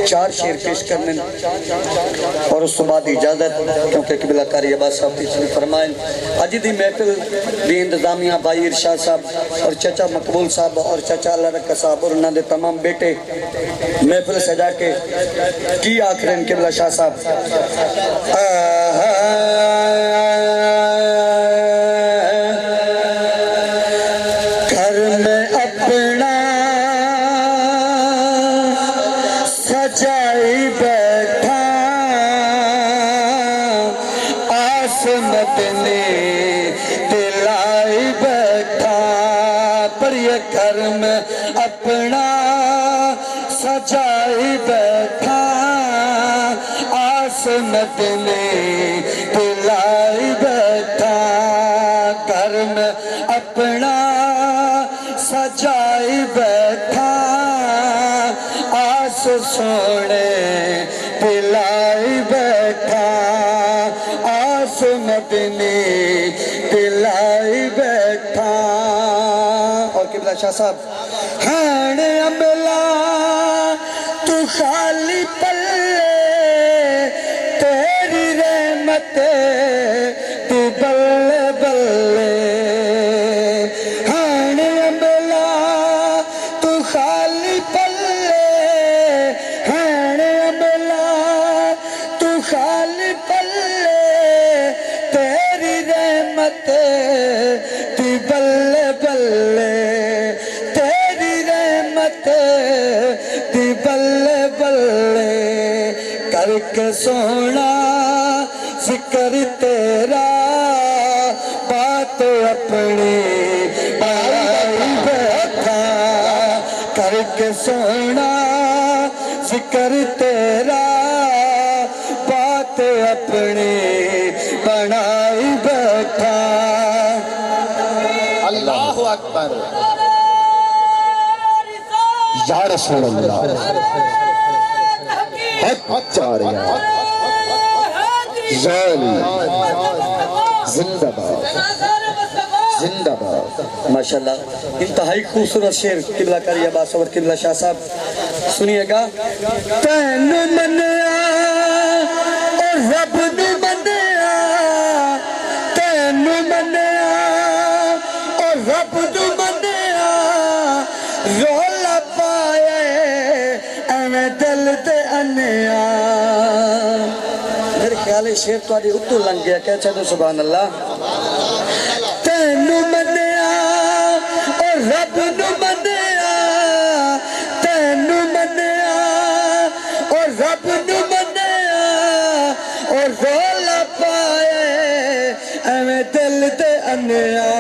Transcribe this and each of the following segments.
چار شعر پیش کرنے اور اس بعد اجازت کیونکہ قبلہ کاری عباس صاحب تیسری فرمائیں اجی دی محفل دی انتظامیہ بھائی ارشاد صاحب اور چچا مقبول صاحب اور چچا اللہ رکھا صاحب اور انہوں نے تمام بیٹے محفل سجا کے کی آخرین قبلہ شاہ صاحب گھر میں اپنا سجائی بیٹھا آسمت نے دلائی بیٹھا پر یہ گھر میں اپنا سجائی بیٹھا آسمت نے دلائی بیٹھا گھر میں اپنا سجائی بیٹھا آس سونے دلائی بیٹھا آس مدنی دلائی بیٹھا اور قبلہ شاہ صاحب ہین عملہ تو خالی پلے تیری رحمت تو بلے بلے ہین عملہ تو خالی پلے ہین عملہ تو خالی پلے تیری رحمت تو بلے بلے تیری رحمت تو بلے بلے کر کے سونا ذکر تیرا بات اپنی بڑائی بیٹھا کر کے سونا ذکر تیرا بات اپنی بڑائی بیٹھا اللہ اکبر یا رسول اللہ حق جاریہ زالی زندہ باد زندہ باد ماشاءاللہ انتہائی خوبصورت شعر قبلہ کاری عباس اور قبلہ شاہ صاحب سنیے گا تین منیا اور رب نو منیا تین منیا اور رب نو منیا رولا پائے ایویں دل تے انیا میرے خیال ہے شعر تو آدھی اتو لنگ گیا کہتے تو سبحان اللہ تینو منیا اور رب نو منیا تینو منیا اور رب نو منیا اور رولا پائے ایویں دل تے انیا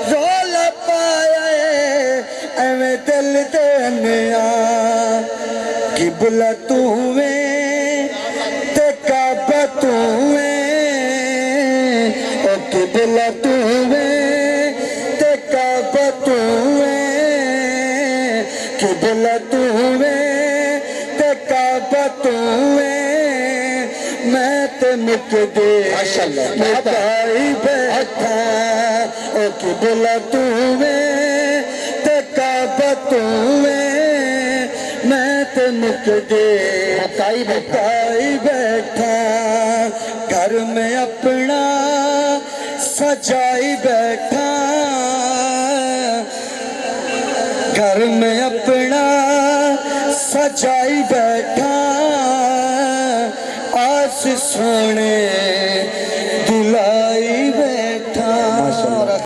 رولا پائے ایویں دل تے انیا قبلہ تو ہوئے تے کعبہ تو ہوئے او قبلہ تو ہوئے تے کعبہ تو ہوئے قبلہ تو ہوئے تے کعبہ تو ہوئے میں تے مقدے مٹائی بیٹھا او قبلہ تو ہوئے تے کعبہ تو ہوئے میں تے مقدے مٹائی بیٹھا گھر میں اپنا سجائی بیٹھا گھر میں اپنا سجائی بیٹھا آس سونے